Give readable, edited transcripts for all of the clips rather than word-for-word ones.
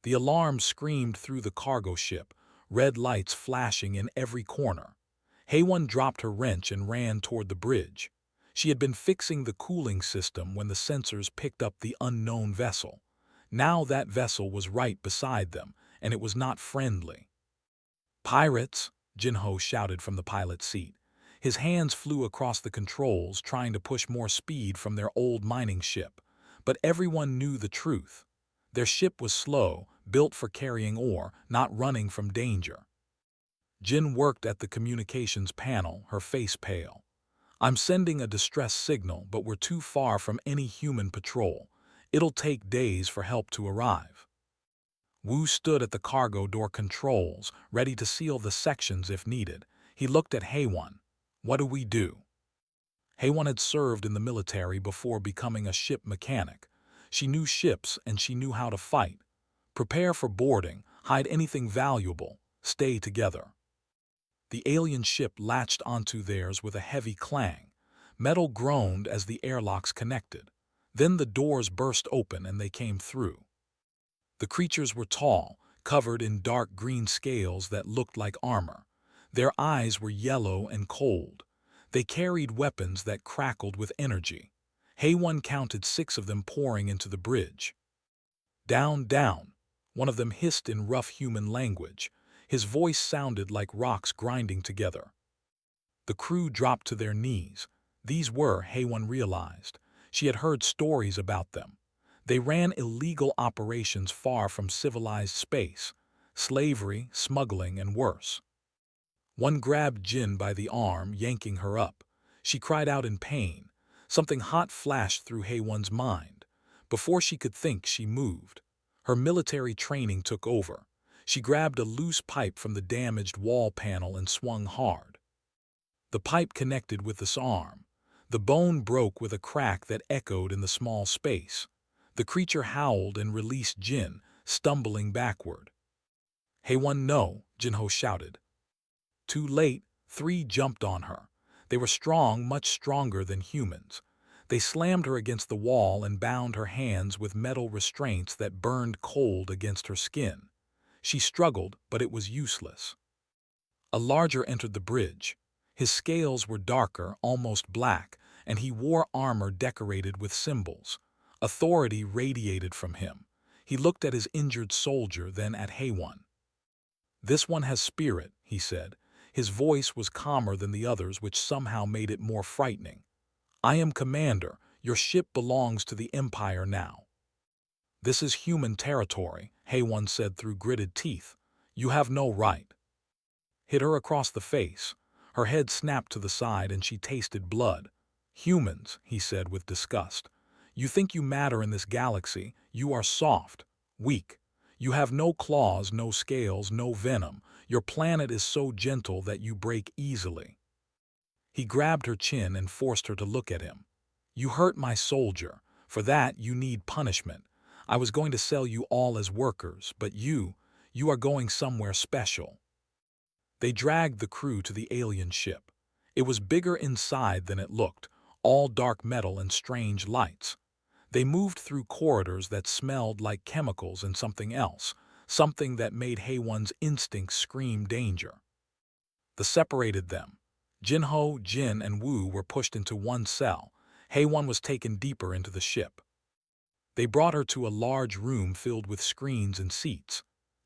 The alarm screamed through the cargo ship, red lights flashing in every corner. Hayone dropped her wrench and ran toward the bridge. She had been fixing the cooling system when the sensors picked up the unknown vessel. Now that vessel was right beside them, and it was not friendly. "Pirates!" Jinho shouted from the pilot's seat. His hands flew across the controls, trying to push more speed from their old mining ship. But everyone knew the truth. Their ship was slow, built for carrying ore, not running from danger. Jin worked at the communications panel, her face pale. "I'm sending a distress signal, but we're too far from any human patrol. It'll take days for help to arrive." Wu stood at the cargo door controls, ready to seal the sections if needed. He looked at Haewon. "What do we do?" Haewon had served in the military before becoming a ship mechanic. She knew ships and she knew how to fight. Prepare for boarding, hide anything valuable, stay together. The alien ship latched onto theirs with a heavy clang. Metal groaned as the airlocks connected. Then the doors burst open and they came through. The creatures were tall, covered in dark green scales that looked like armor. Their eyes were yellow and cold. They carried weapons that crackled with energy. Haewon counted 6 of them pouring into the bridge. "Down, down," one of them hissed in rough human language. His voice sounded like rocks grinding together. The crew dropped to their knees. These were, Haewon realized. She had heard stories about them. They ran illegal operations far from civilized space, slavery, smuggling, and worse. One grabbed Jin by the arm, yanking her up. She cried out in pain. Something hot flashed through Haewon's mind. Before she could think, she moved. Her military training took over. She grabbed a loose pipe from the damaged wall panel and swung hard. The pipe connected with this arm. The bone broke with a crack that echoed in the small space. The creature howled and released Jin, stumbling backward. "Haewon, no!" Jinho shouted. Too late, 3 jumped on her. They were strong, much stronger than humans. They slammed her against the wall and bound her hands with metal restraints that burned cold against her skin. She struggled, but it was useless. A larger entered the bridge. His scales were darker, almost black, and he wore armor decorated with symbols. Authority radiated from him. He looked at his injured soldier, then at Haewon. "This one has spirit," he said. His voice was calmer than the others, which somehow made it more frightening. "I am commander. Your ship belongs to the Empire now." "This is human territory," Haewon said through gritted teeth. "You have no right." Hit her across the face. Her head snapped to the side and she tasted blood. "Humans," he said with disgust. "You think you matter in this galaxy. You are soft, weak. You have no claws, no scales, no venom. Your planet is so gentle that you break easily." He grabbed her chin and forced her to look at him. "You hurt my soldier. For that, you need punishment. I was going to sell you all as workers, but you are going somewhere special." They dragged the crew to the alien ship. It was bigger inside than it looked, all dark metal and strange lights. They moved through corridors that smelled like chemicals and something else, something that made Haewon's instincts scream danger. The separated them. Jinho, Jin, and Wu were pushed into one cell. Haewon was taken deeper into the ship. They brought her to a large room filled with screens and seats.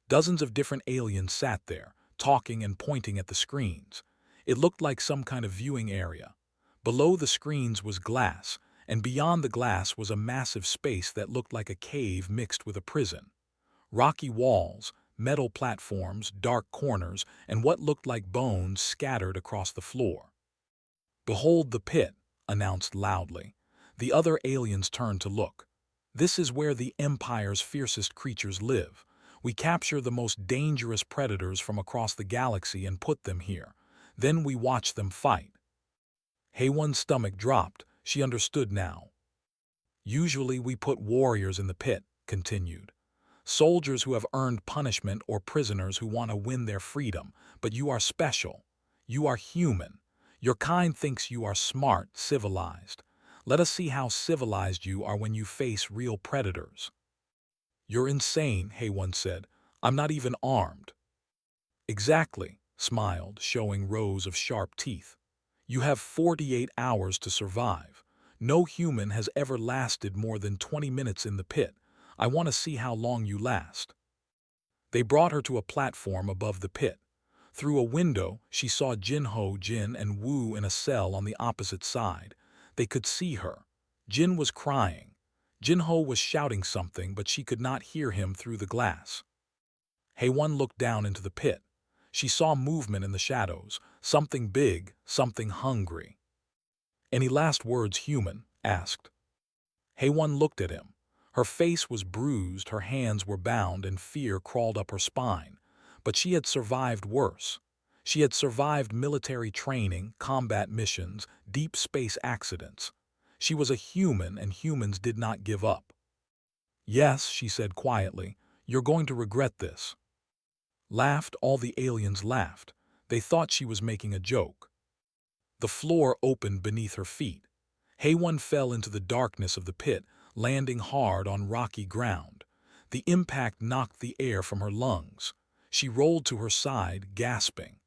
Dozens of different aliens sat there, talking and pointing at the screens. It looked like some kind of viewing area. Below the screens was glass, and beyond the glass was a massive space that looked like a cave mixed with a prison. Rocky walls, metal platforms, dark corners, and what looked like bones scattered across the floor. "Behold the pit," announced loudly. The other aliens turned to look. "This is where the Empire's fiercest creatures live. We capture the most dangerous predators from across the galaxy and put them here. Then we watch them fight." Haewon's stomach dropped. She understood now. "Usually we put warriors in the pit," continued. "Soldiers who have earned punishment or prisoners who want to win their freedom. But you are special. You are human. Your kind thinks you are smart, civilized. Let us see how civilized you are when you face real predators." "You're insane," Hay-One said. "I'm not even armed." "Exactly," smiled, showing rows of sharp teeth. "You have 48 hours to survive. No human has ever lasted more than 20 minutes in the pit. I want to see how long you last." They brought her to a platform above the pit. Through a window, she saw Jinho, Jin, and Wu in a cell on the opposite side. They could see her. Jin was crying. Jinho was shouting something, but she could not hear him through the glass. Hay-One looked down into the pit. She saw movement in the shadows, something big, something hungry. "Any last words, human?" asked. Hay-One looked at him. Her face was bruised, her hands were bound, and fear crawled up her spine. But she had survived worse. She had survived military training, combat missions, deep space accidents. She was a human, and humans did not give up. "Yes," she said quietly, "you're going to regret this." Laughed, all the aliens laughed. They thought she was making a joke. The floor opened beneath her feet. Hay-One fell into the darkness of the pit, landing hard on rocky ground. The impact knocked the air from her lungs. She rolled to her side, gasping.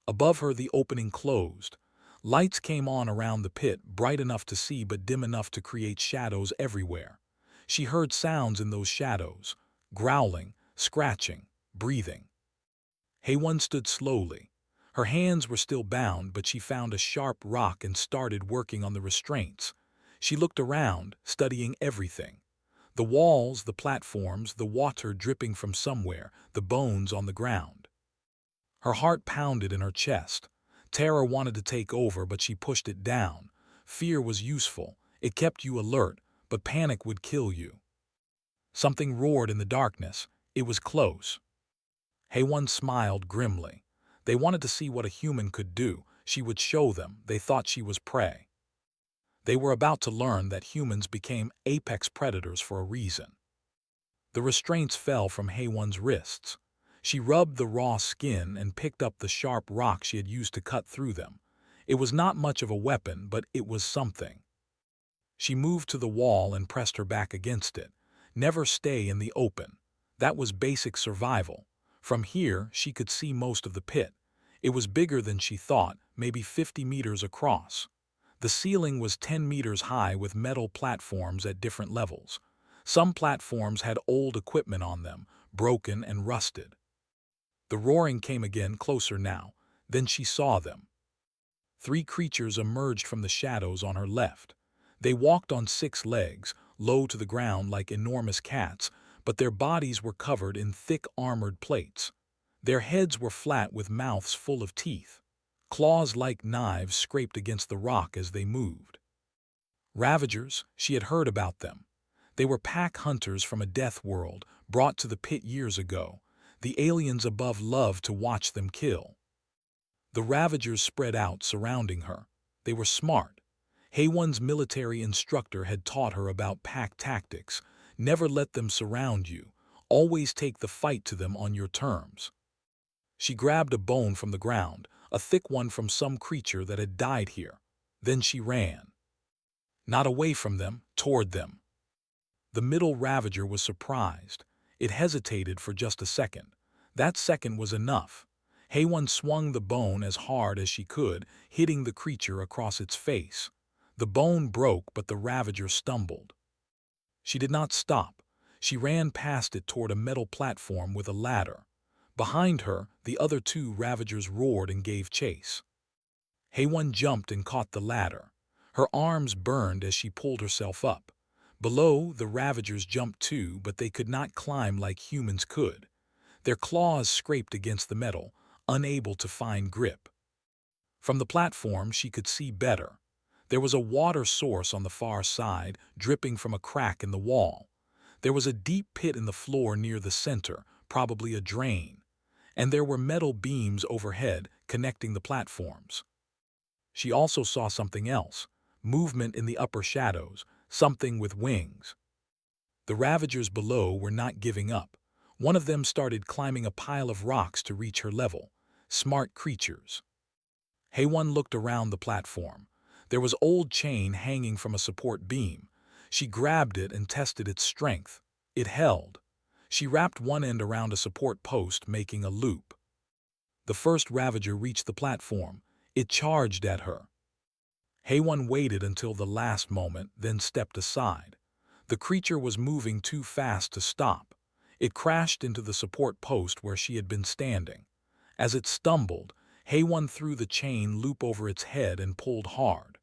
Above her the opening closed. Lights came on around the pit, bright enough to see but dim enough to create shadows everywhere. She heard sounds in those shadows, growling, scratching, breathing. Hay-One stood slowly. Her hands were still bound, but she found a sharp rock and started working on the restraints. She looked around, studying everything. The walls, the platforms, the water dripping from somewhere, the bones on the ground. Her heart pounded in her chest. Terror wanted to take over, but she pushed it down. Fear was useful. It kept you alert, but panic would kill you. Something roared in the darkness. It was close. Hay-One smiled grimly. They wanted to see what a human could do. She would show them. They thought she was prey. They were about to learn that humans became apex predators for a reason. The restraints fell from Hay-One's wrists. She rubbed the raw skin and picked up the sharp rock she had used to cut through them. It was not much of a weapon, but it was something. She moved to the wall and pressed her back against it. Never stay in the open. That was basic survival. From here, she could see most of the pit. It was bigger than she thought, maybe 50 meters across. The ceiling was 10 meters high with metal platforms at different levels. Some platforms had old equipment on them, broken and rusted. The roaring came again, closer now. Then she saw them. 3 creatures emerged from the shadows on her left. They walked on 6 legs, low to the ground like enormous cats, but their bodies were covered in thick armored plates. Their heads were flat with mouths full of teeth. Claws like knives scraped against the rock as they moved. Ravagers, she had heard about them. They were pack hunters from a death world, brought to the pit years ago. The aliens above loved to watch them kill. The Ravagers spread out, surrounding her. They were smart. Hay-One's military instructor had taught her about pack tactics. Never let them surround you. Always take the fight to them on your terms. She grabbed a bone from the ground, a thick one from some creature that had died here. Then she ran. Not away from them, toward them. The middle Ravager was surprised. It hesitated for just a second. That second was enough. Hay-One swung the bone as hard as she could, hitting the creature across its face. The bone broke, but the Ravager stumbled. She did not stop. She ran past it toward a metal platform with a ladder. Behind her, the other 2 Ravagers roared and gave chase. Hay-One jumped and caught the ladder. Her arms burned as she pulled herself up. Below, the Ravagers jumped too, but they could not climb like humans could. Their claws scraped against the metal, unable to find grip. From the platform, she could see better. There was a water source on the far side, dripping from a crack in the wall. There was a deep pit in the floor near the center, probably a drain. And there were metal beams overhead, connecting the platforms. She also saw something else, movement in the upper shadows, something with wings. The Ravagers below were not giving up. One of them started climbing a pile of rocks to reach her level. Smart creatures. Hay-One looked around the platform. There was old chain hanging from a support beam. She grabbed it and tested its strength. It held. She wrapped one end around a support post, making a loop. The first Ravager reached the platform. It charged at her. Haywan waited until the last moment, then stepped aside. The creature was moving too fast to stop. It crashed into the support post where she had been standing. As it stumbled, Haywan threw the chain loop over its head and pulled hard.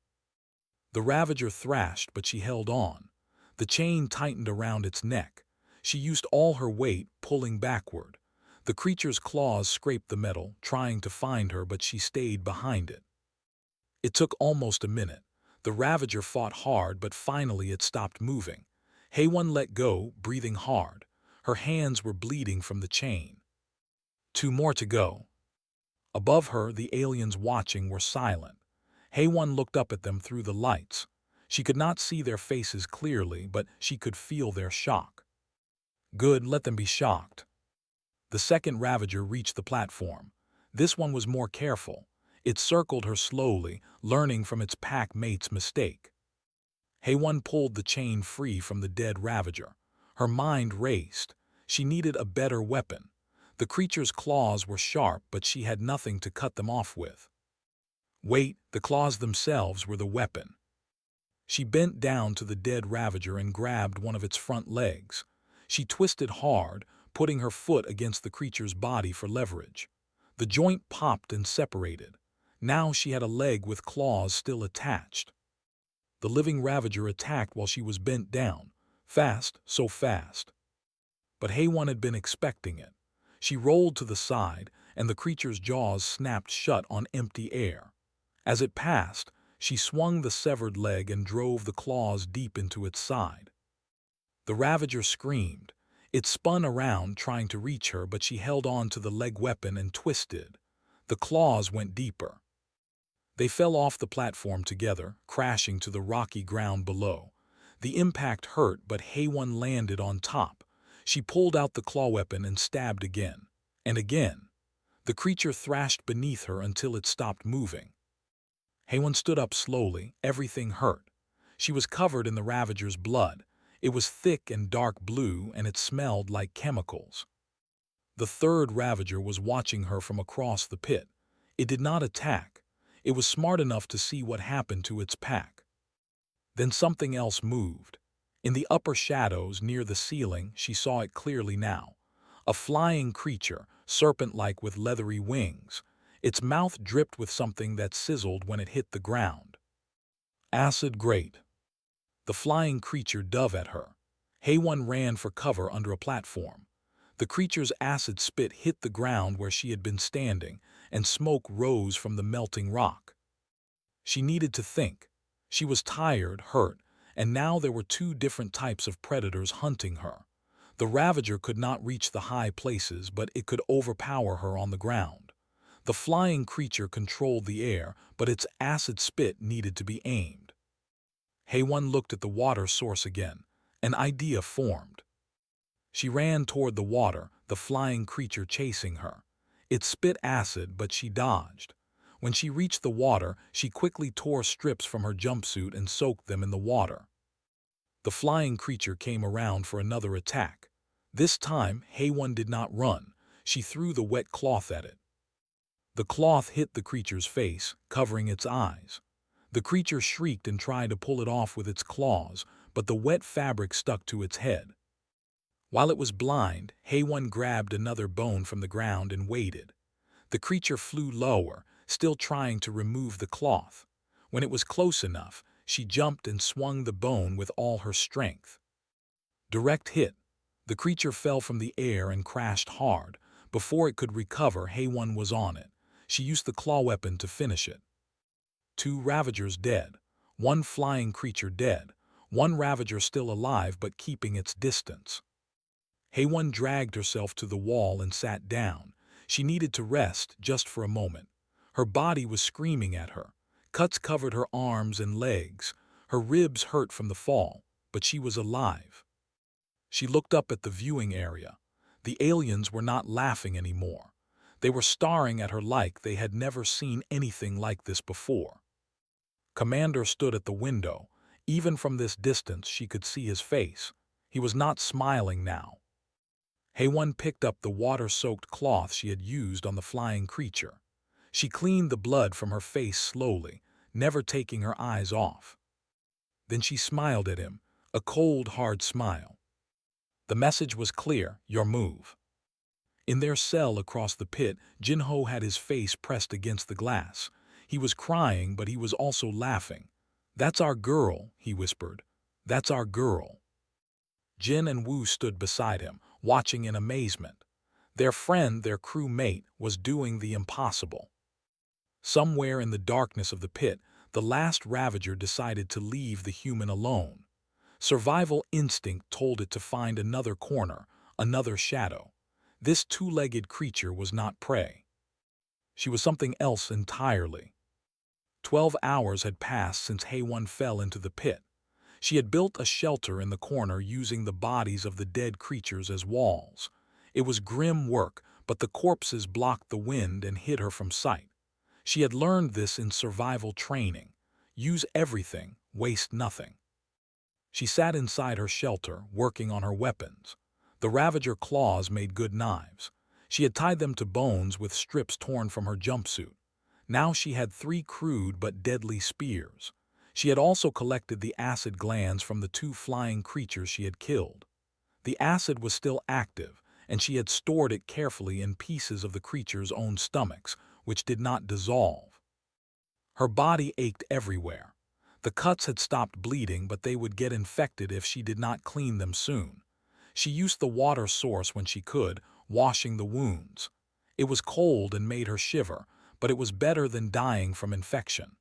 The Ravager thrashed, but she held on. The chain tightened around its neck. She used all her weight, pulling backward. The creature's claws scraped the metal, trying to find her, but she stayed behind it. It took almost a minute. The Ravager fought hard, but finally it stopped moving. Haywan let go, breathing hard. Her hands were bleeding from the chain. 2 more to go. Above her, the aliens watching were silent. Haywan looked up at them through the lights. She could not see their faces clearly, but she could feel their shock. Good, let them be shocked. The second Ravager reached the platform. This one was more careful. It circled her slowly, learning from its pack mate's mistake. Haywan pulled the chain free from the dead Ravager. Her mind raced. She needed a better weapon. The creature's claws were sharp, but she had nothing to cut them off with. Wait, the claws themselves were the weapon. She bent down to the dead Ravager and grabbed one of its front legs. She twisted hard, putting her foot against the creature's body for leverage. The joint popped and separated. Now she had a leg with claws still attached. The living Ravager attacked while she was bent down. Fast, so fast. But Haywan had been expecting it. She rolled to the side, and the creature's jaws snapped shut on empty air. As it passed, she swung the severed leg and drove the claws deep into its side. The Ravager screamed. It spun around, trying to reach her, but she held on to the leg weapon and twisted. The claws went deeper. They fell off the platform together, crashing to the rocky ground below. The impact hurt, but Haywan landed on top. She pulled out the claw weapon and stabbed again. And again. The creature thrashed beneath her until it stopped moving. Haywan stood up slowly. Everything hurt. She was covered in the Ravager's blood. It was thick and dark blue, and it smelled like chemicals. The third Ravager was watching her from across the pit. It did not attack. It was smart enough to see what happened to its pack. Then something else moved. In the upper shadows near the ceiling, she saw it clearly now. A flying creature, serpent-like with leathery wings. Its mouth dripped with something that sizzled when it hit the ground. Acid grate. The flying creature dove at her. Haywan ran for cover under a platform. The creature's acid spit hit the ground where she had been standing, and smoke rose from the melting rock. She needed to think. She was tired, hurt, and now there were 2 different types of predators hunting her. The Ravager could not reach the high places, but it could overpower her on the ground. The flying creature controlled the air, but its acid spit needed to be aimed. Haywan looked at the water source again. An idea formed. She ran toward the water, the flying creature chasing her. It spit acid, but she dodged. When she reached the water, she quickly tore strips from her jumpsuit and soaked them in the water. The flying creature came around for another attack. This time, Haywan did not run. She threw the wet cloth at it. The cloth hit the creature's face, covering its eyes. The creature shrieked and tried to pull it off with its claws, but the wet fabric stuck to its head. While it was blind, Haywan grabbed another bone from the ground and waited. The creature flew lower, still trying to remove the cloth. When it was close enough, she jumped and swung the bone with all her strength. Direct hit. The creature fell from the air and crashed hard. Before it could recover, Haywan was on it. She used the claw weapon to finish it. 2 Ravagers dead. 1 flying creature dead. 1 Ravager still alive but keeping its distance. Haywan dragged herself to the wall and sat down. She needed to rest just for a moment. Her body was screaming at her. Cuts covered her arms and legs. Her ribs hurt from the fall, but she was alive. She looked up at the viewing area. The aliens were not laughing anymore. They were staring at her like they had never seen anything like this before. Commander stood at the window. Even from this distance, she could see his face. He was not smiling now. Hei-Wen picked up the water-soaked cloth she had used on the flying creature. She cleaned the blood from her face slowly, never taking her eyes off. Then she smiled at him, a cold, hard smile. The message was clear: your move. In their cell across the pit, Jin-Ho had his face pressed against the glass. He was crying, but he was also laughing. "That's our girl," he whispered. "That's our girl." Jin and Wu stood beside him, watching in amazement. Their friend, their crew mate, was doing the impossible. Somewhere in the darkness of the pit, the last Ravager decided to leave the human alone. Survival instinct told it to find another corner, another shadow. This two-legged creature was not prey. She was something else entirely. 12 hours had passed since Hei-Wen fell into the pit. She had built a shelter in the corner using the bodies of the dead creatures as walls. It was grim work, but the corpses blocked the wind and hid her from sight. She had learned this in survival training. Use everything, waste nothing. She sat inside her shelter, working on her weapons. The Ravager claws made good knives. She had tied them to bones with strips torn from her jumpsuit. Now she had 3 crude but deadly spears. She had also collected the acid glands from the 2 flying creatures she had killed. The acid was still active, and she had stored it carefully in pieces of the creature's own stomachs, which did not dissolve. Her body ached everywhere. The cuts had stopped bleeding, but they would get infected if she did not clean them soon. She used the water source when she could, washing the wounds. It was cold and made her shiver, but it was better than dying from infection.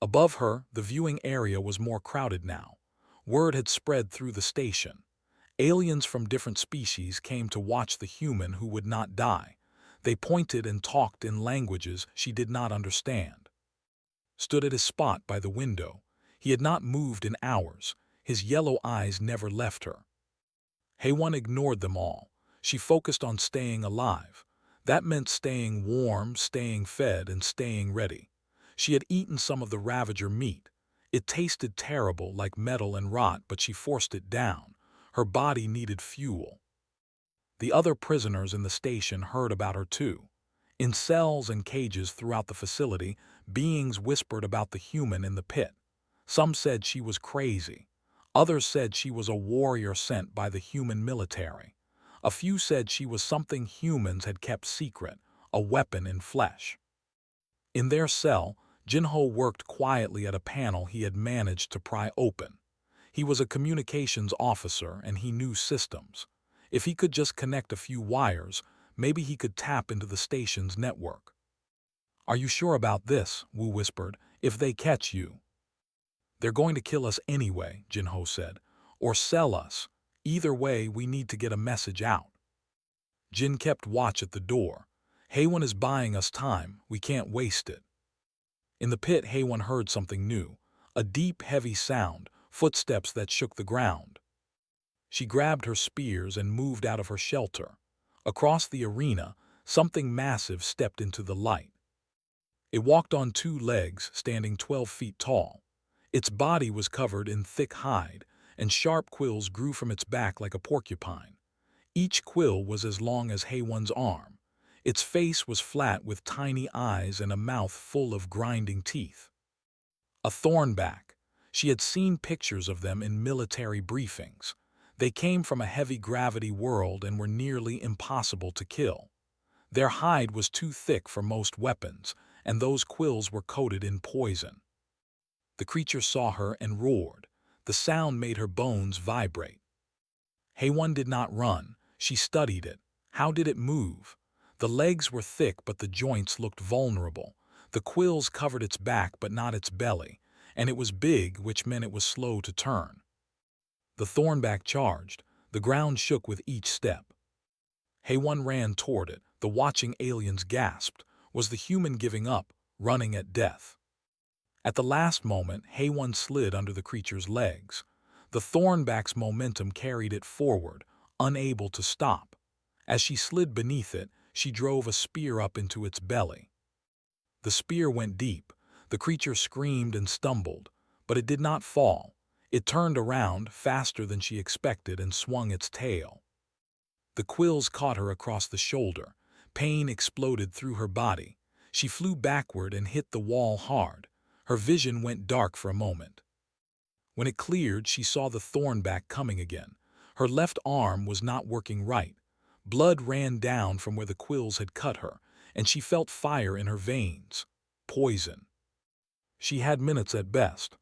Above her, the viewing area was more crowded now. Word had spread through the station. Aliens from different species came to watch the human who would not die. They pointed and talked in languages she did not understand. Stood at his spot by the window. He had not moved in hours. His yellow eyes never left her. Hei-Wen ignored them all. She focused on staying alive. That meant staying warm, staying fed, and staying ready. She had eaten some of the Ravager meat. It tasted terrible, like metal and rot, but she forced it down. Her body needed fuel. The other prisoners in the station heard about her too. In cells and cages throughout the facility, beings whispered about the human in the pit. Some said she was crazy. Others said she was a warrior sent by the human military. A few said she was something humans had kept secret, a weapon in flesh. In their cell, Jin-Ho worked quietly at a panel he had managed to pry open. He was a communications officer and he knew systems. If he could just connect a few wires, maybe he could tap into the station's network. "Are you sure about this?" Wu whispered. "If they catch you." "They're going to kill us anyway," Jin-Ho said. "Or sell us. Either way, we need to get a message out." Jin kept watch at the door. "Hei-Wen is buying us time. We can't waste it." In the pit, Hei-Wen heard something new. A deep, heavy sound, footsteps that shook the ground. She grabbed her spears and moved out of her shelter. Across the arena, something massive stepped into the light. It walked on 2 legs, standing 12 feet tall. Its body was covered in thick hide, and sharp quills grew from its back like a porcupine. Each quill was as long as Hei-Wen's arm. Its face was flat with tiny eyes and a mouth full of grinding teeth. A thornback. She had seen pictures of them in military briefings. They came from a heavy-gravity world and were nearly impossible to kill. Their hide was too thick for most weapons, and those quills were coated in poison. The creature saw her and roared. The sound made her bones vibrate. Hei-Wen did not run. She studied it. How did it move? The legs were thick, but the joints looked vulnerable. The quills covered its back, but not its belly, and it was big, which meant it was slow to turn. The thornback charged. The ground shook with each step. Hei-Wen ran toward it. The watching aliens gasped. Was the human giving up, running at death? At the last moment, Hei-Wen slid under the creature's legs. The thornback's momentum carried it forward, unable to stop. As she slid beneath it, she drove a spear up into its belly. The spear went deep. The creature screamed and stumbled, but it did not fall. It turned around faster than she expected and swung its tail. The quills caught her across the shoulder. Pain exploded through her body. She flew backward and hit the wall hard. Her vision went dark for a moment. When it cleared, she saw the thornback coming again. Her left arm was not working right. Blood ran down from where the quills had cut her, and she felt fire in her veins. Poison. She had minutes at best.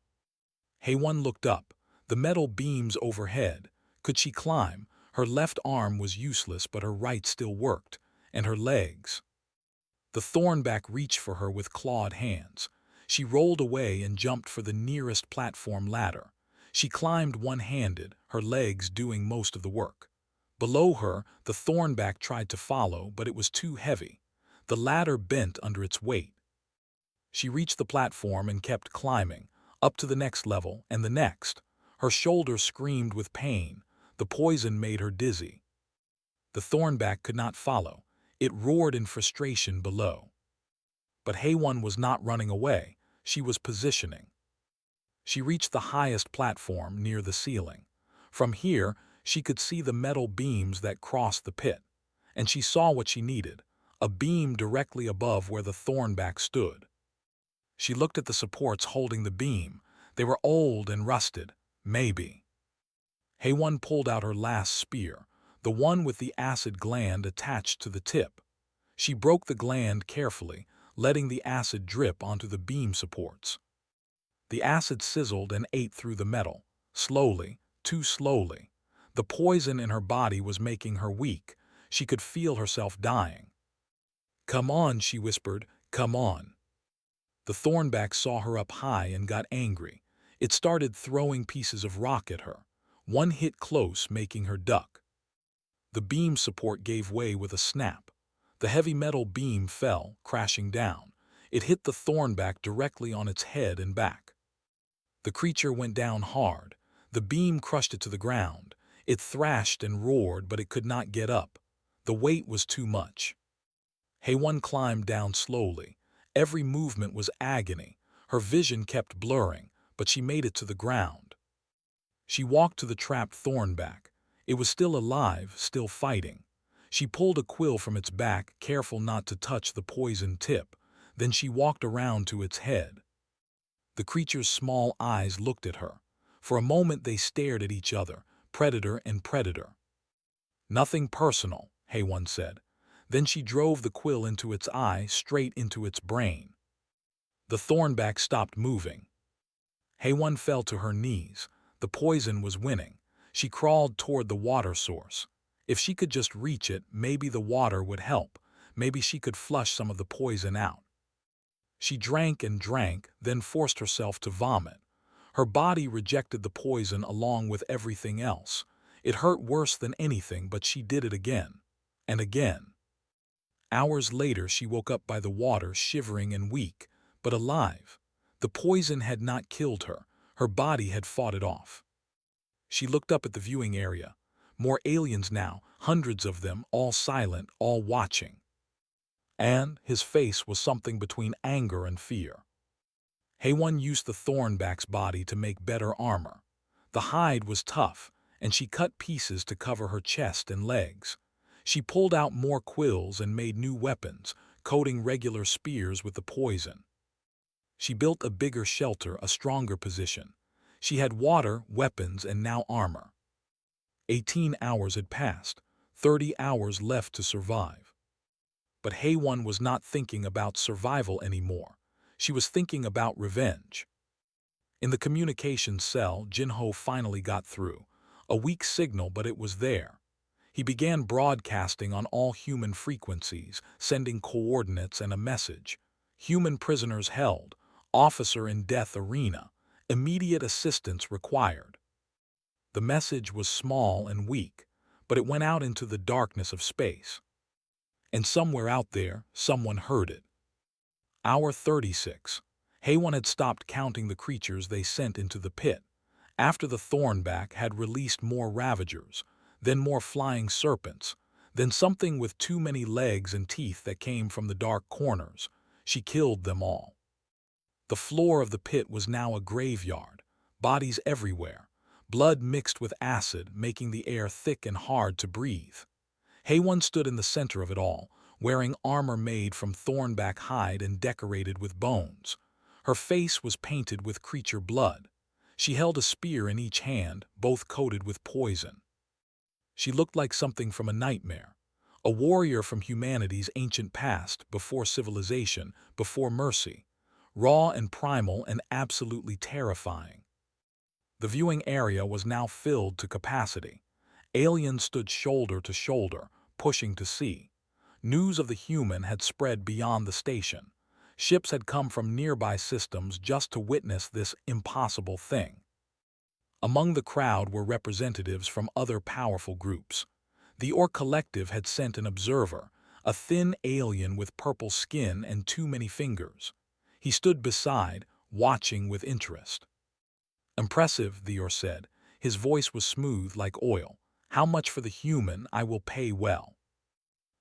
Hayone looked up. The metal beams overhead. Could she climb? Her left arm was useless, but her right still worked. And her legs. The thornback reached for her with clawed hands. She rolled away and jumped for the nearest platform ladder. She climbed one-handed, her legs doing most of the work. Below her, the thornback tried to follow, but it was too heavy. The ladder bent under its weight. She reached the platform and kept climbing, up to the next level and the next. Her shoulder screamed with pain. The poison made her dizzy. The thornback could not follow. It roared in frustration below. But Hayone was not running away. She was positioning. She reached the highest platform near the ceiling. From here, she could see the metal beams that crossed the pit. And she saw what she needed, a beam directly above where the thornback stood. She looked at the supports holding the beam. They were old and rusted, maybe. Hayone pulled out her last spear, the one with the acid gland attached to the tip. She broke the gland carefully, letting the acid drip onto the beam supports. The acid sizzled and ate through the metal, slowly, too slowly. The poison in her body was making her weak. She could feel herself dying. "Come on," she whispered, "come on." The thornback saw her up high and got angry. It started throwing pieces of rock at her. One hit close, making her duck. The beam support gave way with a snap. The heavy metal beam fell, crashing down. It hit the thornback directly on its head and back. The creature went down hard. The beam crushed it to the ground. It thrashed and roared, but it could not get up. The weight was too much. Hayone climbed down slowly. Every movement was agony. Her vision kept blurring, but she made it to the ground. She walked to the trapped thornback. It was still alive, still fighting. She pulled a quill from its back, careful not to touch the poisoned tip. Then she walked around to its head. The creature's small eyes looked at her. For a moment they stared at each other, predator and predator. "Nothing personal," Hayone said. Then she drove the quill into its eye, straight into its brain. The thornback stopped moving. Hayone fell to her knees. The poison was winning. She crawled toward the water source. If she could just reach it, maybe the water would help. Maybe she could flush some of the poison out. She drank and drank, then forced herself to vomit. Her body rejected the poison along with everything else. It hurt worse than anything, but she did it again. And again. Hours later, she woke up by the water, shivering and weak, but alive. The poison had not killed her. Her body had fought it off. She looked up at the viewing area. More aliens now, hundreds of them, all silent, all watching. And his face was something between anger and fear. Hayone used the thornback's body to make better armor. The hide was tough, and she cut pieces to cover her chest and legs. She pulled out more quills and made new weapons, coating regular spears with the poison. She built a bigger shelter, a stronger position. She had water, weapons, and now armor. 18 hours had passed, 30 hours left to survive. But Hayone was not thinking about survival anymore. She was thinking about revenge. In the communications cell, Jinho finally got through. A weak signal, but it was there. He began broadcasting on all human frequencies, sending coordinates and a message. Human prisoners held. Officer in death arena. Immediate assistance required. The message was small and weak, but it went out into the darkness of space. And somewhere out there, someone heard it. Hour 36. Hayone had stopped counting the creatures they sent into the pit. After the thornback had released more ravagers, then more flying serpents, then something with too many legs and teeth that came from the dark corners, she killed them all. The floor of the pit was now a graveyard. bodies everywhere, blood mixed with acid, making the air thick and hard to breathe. Hayone stood in the center of it all, wearing armor made from thornback hide and decorated with bones. Her face was painted with creature blood. She held a spear in each hand, both coated with poison. She looked like something from a nightmare, a warrior from humanity's ancient past, before civilization, before mercy, raw and primal and absolutely terrifying. The viewing area was now filled to capacity. Aliens stood shoulder to shoulder, pushing to see. News of the human had spread beyond the station. Ships had come from nearby systems just to witness this impossible thing. Among the crowd were representatives from other powerful groups. The Orc Collective had sent an observer, a thin alien with purple skin and too many fingers. He stood beside, watching with interest. "Impressive," the Orc said. His voice was smooth like oil. "How much for the human? I will pay well."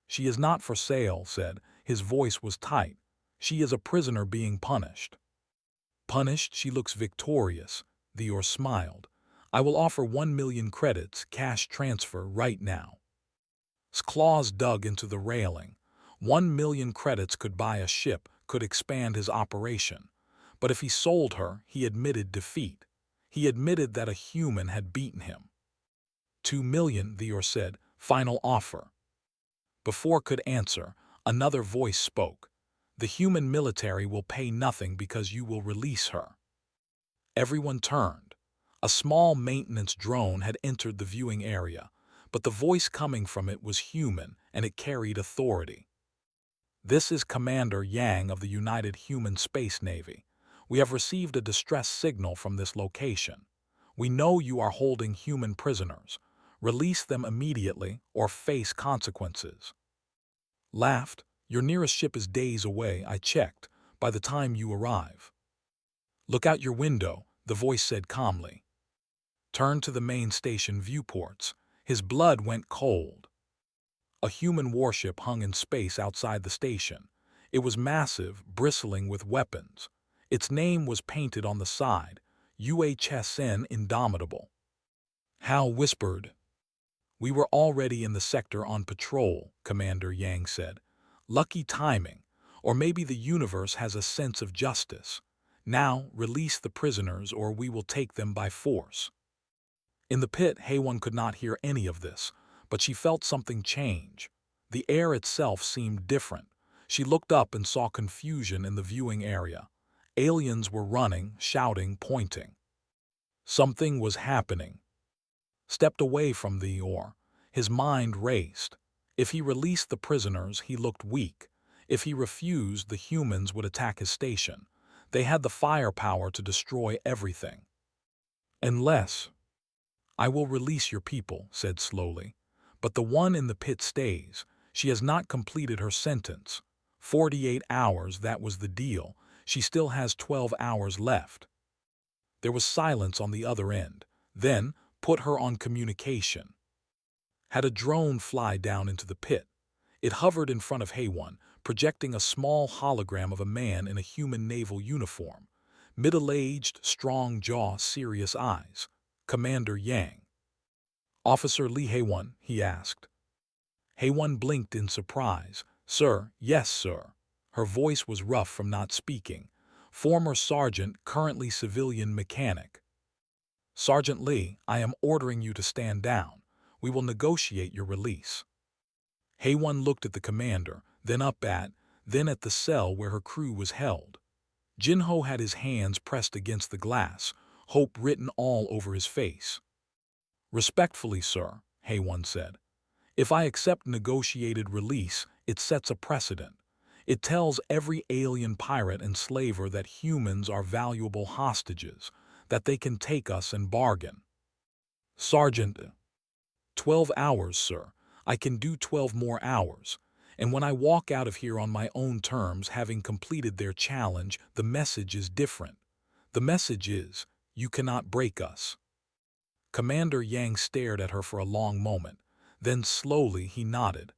"She is not for sale," said. His voice was tight. "She is a prisoner being punished." "Punished? She looks victorious." The Orc smiled. "I will offer 1,000,000 credits, cash transfer, right now." His claws dug into the railing. 1,000,000 credits could buy a ship, could expand his operation. But if he sold her, he admitted defeat. He admitted that a human had beaten him. 2,000,000, the Orc said. "Final offer." Before could answer, another voice spoke. "The human military will pay nothing because you will release her." Everyone turned. A small maintenance drone had entered the viewing area, but the voice coming from it was human and it carried authority. "This is Commander Yang of the United Human Space Navy. We have received a distress signal from this location. We know you are holding human prisoners. Release them immediately or face consequences." Laughed. "Your nearest ship is days away, I checked, by the time you arrive." "Look out your window," the voice said calmly. Turned to the main station viewports. His blood went cold. A human warship hung in space outside the station. It was massive, bristling with weapons. Its name was painted on the side, UHSN Indomitable. Hal whispered. "We were already in the sector on patrol," Commander Yang said. "Lucky timing, or maybe the universe has a sense of justice. Now, release the prisoners or we will take them by force." In the pit, Hayone could not hear any of this, but she felt something change. The air itself seemed different. She looked up and saw confusion in the viewing area. Aliens were running, shouting, pointing. Something was happening. Stepped away from the Orc. His mind raced. If he released the prisoners, he looked weak. If he refused, the humans would attack his station. They had the firepower to destroy everything. "Unless—" "I will release your people," said slowly. "But the one in the pit stays. She has not completed her sentence. 48 hours, that was the deal. She still has 12 hours left." There was silence on the other end. Then, "Put her on communication." Had a drone fly down into the pit. It hovered in front of Hayone, projecting a small hologram of a man in a human naval uniform. Middle-aged, strong jaw, serious eyes. Commander Yang. "Officer Lee Hayone?" he asked. Hayone blinked in surprise. "Sir, yes, sir." Her voice was rough from not speaking. "Former sergeant, currently civilian mechanic." "Sergeant Lee, I am ordering you to stand down. We will negotiate your release." Hayone looked at the commander, then at the cell where her crew was held. Jinho had his hands pressed against the glass, hope written all over his face. "Respectfully, sir," Hayone said. "If I accept negotiated release, it sets a precedent. It tells every alien pirate and slaver that humans are valuable hostages, that they can take us and bargain." "Sergeant." 12 hours, sir. I can do 12 more hours. And when I walk out of here on my own terms, having completed their challenge, the message is different. The message is, you cannot break us." Commander Yang stared at her for a long moment. Then slowly he nodded.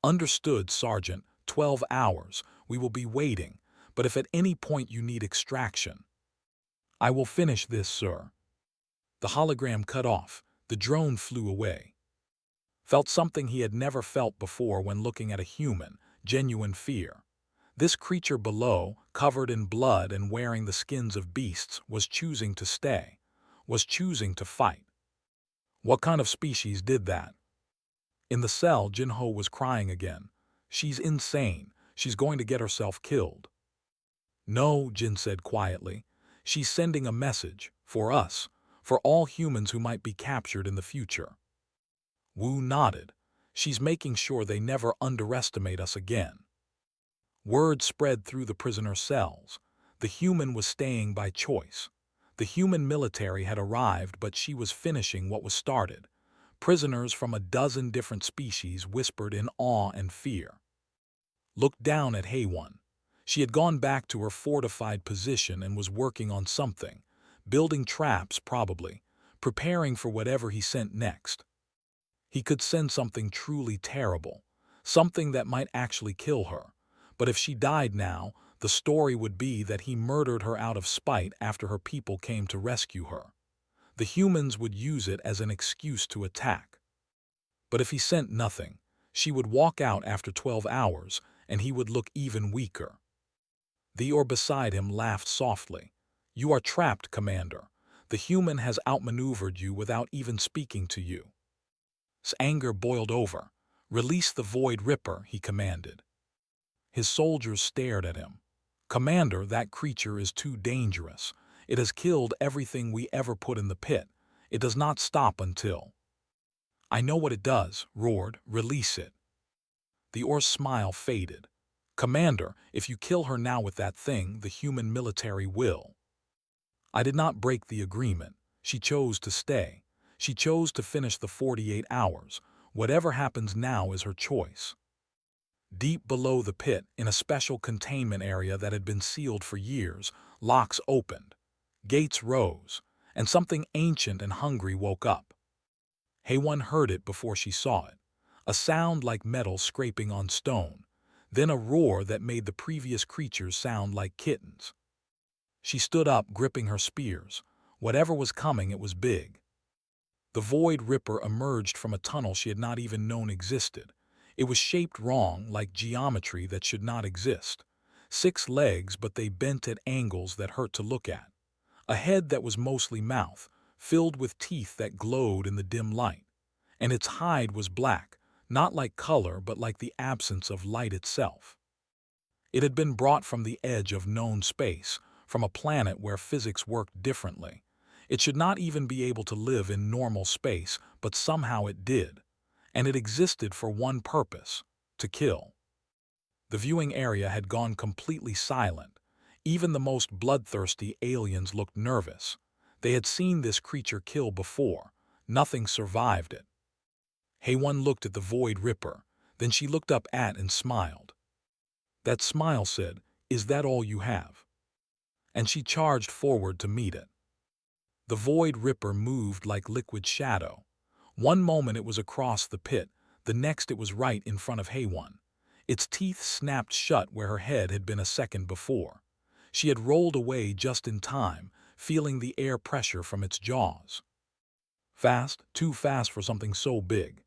"Understood, Sergeant. 12 hours. We will be waiting. But if at any point you need extraction—" "I will finish this, sir." The hologram cut off. The drone flew away. Felt something he had never felt before when looking at a human, genuine fear. This creature below, covered in blood and wearing the skins of beasts, was choosing to stay, was choosing to fight. What kind of species did that? In the cell, Jinho was crying again. She's insane. She's going to get herself killed. No, Jin said quietly. She's sending a message, for us, for all humans who might be captured in the future. Wu nodded. She's making sure they never underestimate us again. Word spread through the prisoner cells. The human was staying by choice. The human military had arrived, but she was finishing what was started. Prisoners from a dozen different species whispered in awe and fear. Looked down at HFY. She had gone back to her fortified position and was working on something, building traps probably, preparing for whatever he sent next. He could send something truly terrible, something that might actually kill her. But if she died now, the story would be that he murdered her out of spite after her people came to rescue her. The humans would use it as an excuse to attack. But if he sent nothing, she would walk out after 12 hours, and he would look even weaker. The Or beside him laughed softly. You are trapped, Commander. The human has outmaneuvered you without even speaking to you. His anger boiled over. Release the Void Ripper, he commanded. His soldiers stared at him. Commander, that creature is too dangerous. It has killed everything we ever put in the pit. It does not stop until... I know what it does, roared. Release it. The Or's smile faded. Commander, if you kill her now with that thing, the human military will. I did not break the agreement. She chose to stay. She chose to finish the 48 hours. Whatever happens now is her choice. Deep below the pit, in a special containment area that had been sealed for years, locks opened. Gates rose, and something ancient and hungry woke up. HFY heard it before she saw it. A sound like metal scraping on stone, then a roar that made the previous creatures sound like kittens. She stood up, gripping her spears. Whatever was coming, it was big. The Void Ripper emerged from a tunnel she had not even known existed. It was shaped wrong, like geometry that should not exist. 6 legs, but they bent at angles that hurt to look at. A head that was mostly mouth, filled with teeth that glowed in the dim light. And its hide was black, not like color but like the absence of light itself. It had been brought from the edge of known space, from a planet where physics worked differently. It should not even be able to live in normal space, but somehow it did. And it existed for one purpose: to kill. The viewing area had gone completely silent. Even the most bloodthirsty aliens looked nervous. They had seen this creature kill before. Nothing survived it. HFY looked at the Void Ripper. Then she looked up at and smiled. That smile said, "Is that all you have?" And she charged forward to meet it. The Void Ripper moved like liquid shadow. One moment it was across the pit, the next it was right in front of HFY. Its teeth snapped shut where her head had been a second before. She had rolled away just in time, feeling the air pressure from its jaws. Fast, too fast for something so big.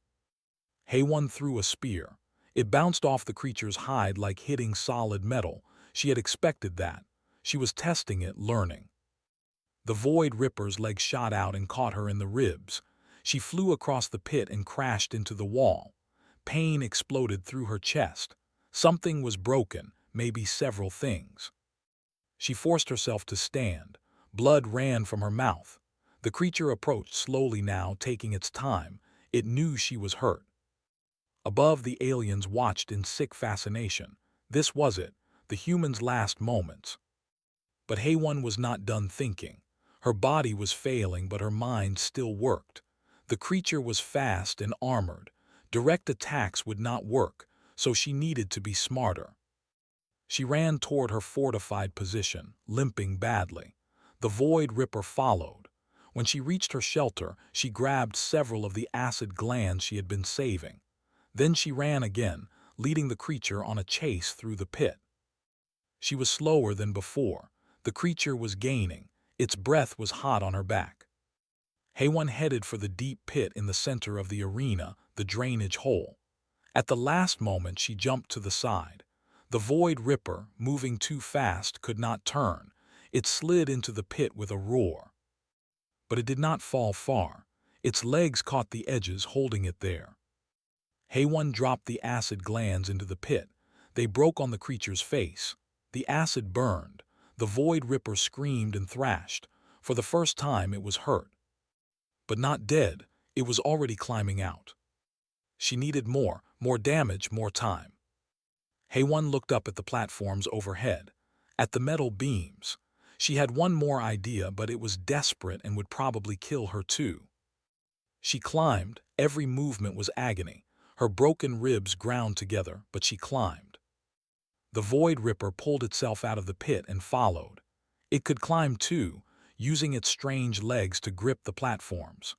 HFY threw a spear. It bounced off the creature's hide like hitting solid metal. She had expected that. She was testing it, learning. The Void Ripper's leg shot out and caught her in the ribs. She flew across the pit and crashed into the wall. Pain exploded through her chest. Something was broken, maybe several things. She forced herself to stand. Blood ran from her mouth. The creature approached slowly now, taking its time. It knew she was hurt. Above, the aliens watched in sick fascination. This was it, the human's last moments. But HFY was not done thinking. Her body was failing, but her mind still worked. The creature was fast and armored. Direct attacks would not work, so she needed to be smarter. She ran toward her fortified position, limping badly. The Void Ripper followed. When she reached her shelter, she grabbed several of the acid glands she had been saving. Then she ran again, leading the creature on a chase through the pit. She was slower than before. The creature was gaining. Its breath was hot on her back. Haywan headed for the deep pit in the center of the arena, the drainage hole. At the last moment she jumped to the side. The Void Ripper, moving too fast, could not turn. It slid into the pit with a roar. But it did not fall far. Its legs caught the edges, holding it there. Haywan dropped the acid glands into the pit. They broke on the creature's face. The acid burned. The Void Ripper screamed and thrashed. For the first time it was hurt. But not dead. It was already climbing out. She needed more damage, more time. Haywan looked up at the platforms overhead, at the metal beams. She had one more idea, but it was desperate and would probably kill her too. She climbed. Every movement was agony. Her broken ribs ground together, but she climbed. The Void Ripper pulled itself out of the pit and followed. It could climb too, using its strange legs to grip the platforms.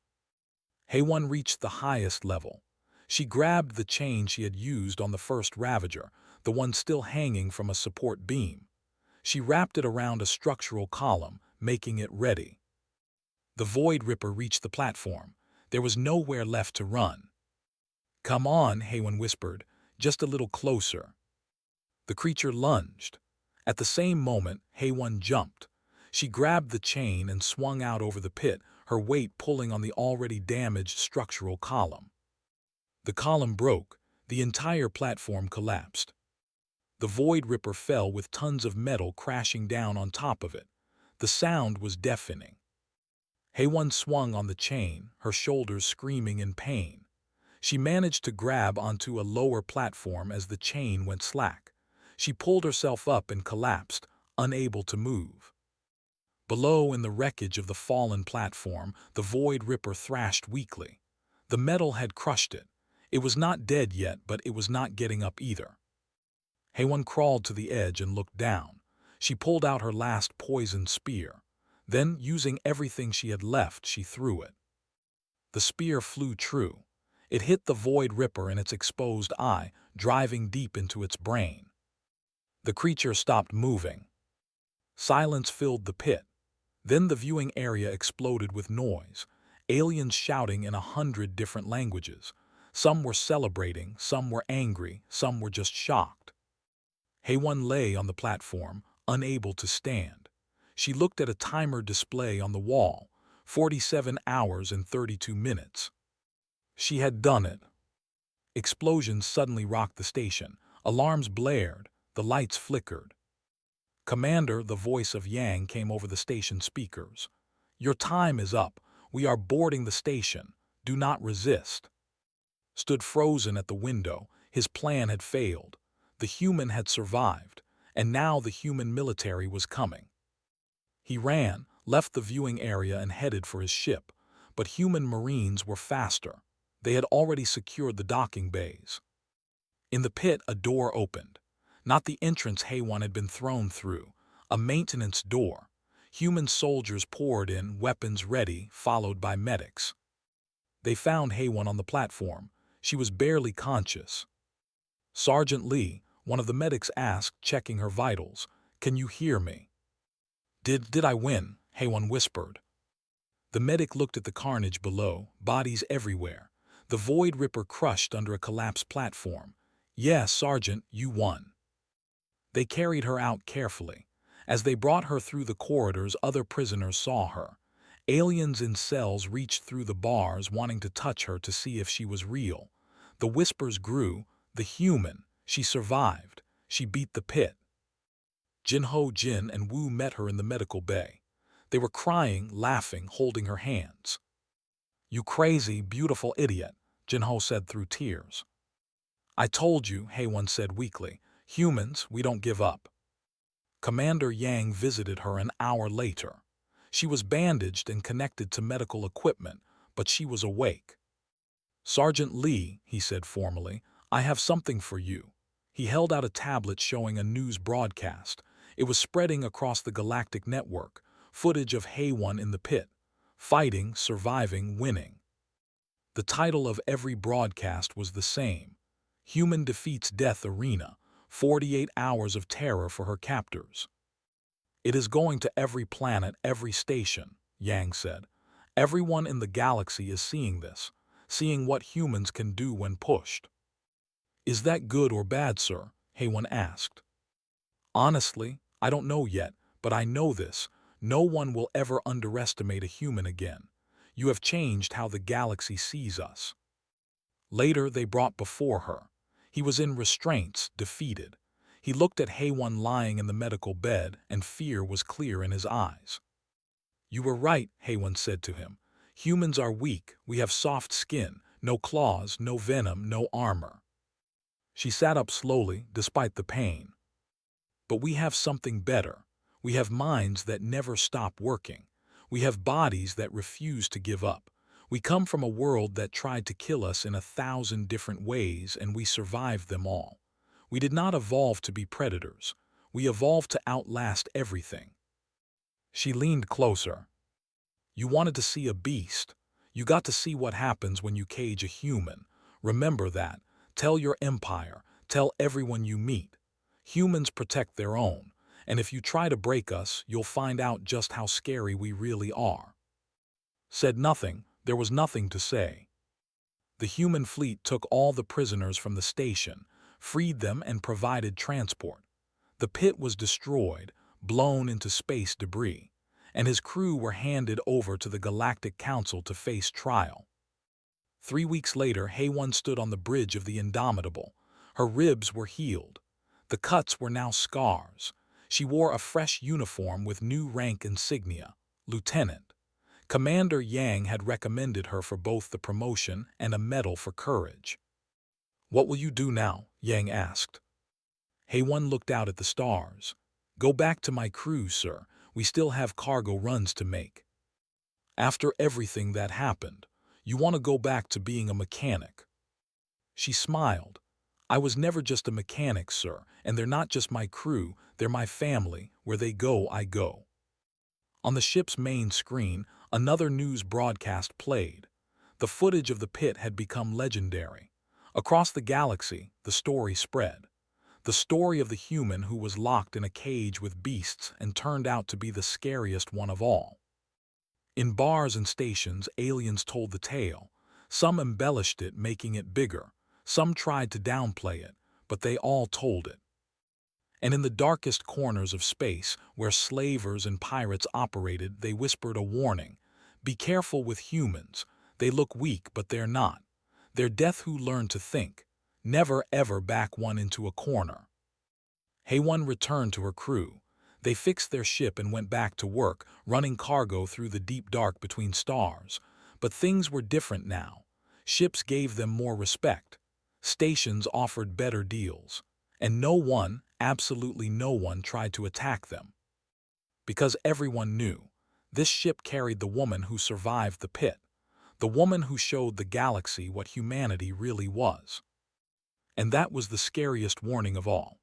Haywan reached the highest level. She grabbed the chain she had used on the first Ravager, the one still hanging from a support beam. She wrapped it around a structural column, making it ready. The Void Ripper reached the platform. There was nowhere left to run. "Come on," Haywan whispered, "just a little closer." The creature lunged. At the same moment, Haywan jumped. She grabbed the chain and swung out over the pit, her weight pulling on the already damaged structural column. The column broke. The entire platform collapsed. The Void Ripper fell with tons of metal crashing down on top of it. The sound was deafening. Haywan swung on the chain, her shoulders screaming in pain. She managed to grab onto a lower platform as the chain went slack. She pulled herself up and collapsed, unable to move. Below, in the wreckage of the fallen platform, the Void Ripper thrashed weakly. The metal had crushed it. It was not dead yet, but it was not getting up either. Haywan crawled to the edge and looked down. She pulled out her last poisoned spear. Then, using everything she had left, she threw it. The spear flew true. It hit the Void Ripper in its exposed eye, driving deep into its brain. The creature stopped moving. Silence filled the pit. Then the viewing area exploded with noise, aliens shouting in 100 different languages. Some were celebrating, some were angry, some were just shocked. Haywan lay on the platform, unable to stand. She looked at a timer display on the wall, 47 hours and 32 minutes. She had done it. Explosions suddenly rocked the station. Alarms blared. The lights flickered. "Commander," the voice of Yang came over the station speakers. "Your time is up. We are boarding the station. Do not resist." Stood frozen at the window. His plan had failed. The human had survived, and now the human military was coming. He ran, left the viewing area and headed for his ship, but human marines were faster. They had already secured the docking bays. In the pit, a door opened. Not the entrance Haywan had been thrown through, a maintenance door. Human soldiers poured in, weapons ready, followed by medics. They found Haywan on the platform. She was barely conscious. "Sergeant Lee," one of the medics asked, checking her vitals, "can you hear me?" Did I win?" Haywan whispered. The medic looked at the carnage below, bodies everywhere. The Void Ripper crushed under a collapsed platform. "Yes, Sergeant, you won." They carried her out carefully. As they brought her through the corridors, other prisoners saw her. Aliens in cells reached through the bars, wanting to touch her to see if she was real. The whispers grew. "The human. She survived. She beat the pit." Jinho, Jin, and Wu met her in the medical bay. They were crying, laughing, holding her hands. "You crazy, beautiful idiot," Jinho said through tears. "I told you," Haywan said weakly. "Humans, we don't give up." Commander Yang visited her an hour later. She was bandaged and connected to medical equipment, but she was awake. "Sergeant Lee," he said formally, "I have something for you." He held out a tablet showing a news broadcast. It was spreading across the galactic network, footage of Haywan in the pit, fighting, surviving, winning. The title of every broadcast was the same: "Human Defeats Death Arena, 48 Hours of Terror for Her Captors." "It is going to every planet, every station," Yang said. Everyone in the galaxy is seeing this, seeing what humans can do when pushed. Is that good or bad, sir? Haywan asked. Honestly, I don't know yet, but I know this. No one will ever underestimate a human again. You have changed how the galaxy sees us. Later, they brought before her. He was in restraints, defeated. He looked at Haywan lying in the medical bed, and fear was clear in his eyes. You were right, Haywan said to him. Humans are weak, we have soft skin, no claws, no venom, no armor. She sat up slowly, despite the pain. But we have something better. We have minds that never stop working. We have bodies that refuse to give up. We come from a world that tried to kill us in 1,000 different ways, and we survived them all. We did not evolve to be predators. We evolved to outlast everything. She leaned closer. You wanted to see a beast. You got to see what happens when you cage a human. Remember that. Tell your empire. Tell everyone you meet. Humans protect their own, and if you try to break us, you'll find out just how scary we really are. Said nothing, there was nothing to say. The human fleet took all the prisoners from the station, freed them and provided transport. The pit was destroyed, blown into space debris, and his crew were handed over to the Galactic Council to face trial. 3 weeks later, Haywan stood on the bridge of the Indomitable. Her ribs were healed. The cuts were now scars. She wore a fresh uniform with new rank insignia, lieutenant. Commander Yang had recommended her for both the promotion and a medal for courage. What will you do now? Yang asked. Haywan looked out at the stars. Go back to my crew, sir. We still have cargo runs to make. After everything that happened, you want to go back to being a mechanic. She smiled. I was never just a mechanic, sir, and they're not just my crew, they're my family. Where they go, I go. On the ship's main screen, another news broadcast played. The footage of the pit had become legendary. Across the galaxy, the story spread. The story of the human who was locked in a cage with beasts and turned out to be the scariest one of all. In bars and stations, aliens told the tale. Some embellished it, making it bigger. Some tried to downplay it, but they all told it. And in the darkest corners of space, where slavers and pirates operated, they whispered a warning. Be careful with humans. They look weak, but they're not. They're death who learn to think. Never ever back one into a corner. Haywan returned to her crew. They fixed their ship and went back to work, running cargo through the deep dark between stars. But things were different now. Ships gave them more respect. Stations offered better deals. And no one, absolutely no one, tried to attack them. Because everyone knew, this ship carried the woman who survived the pit. The woman who showed the galaxy what humanity really was. And that was the scariest warning of all.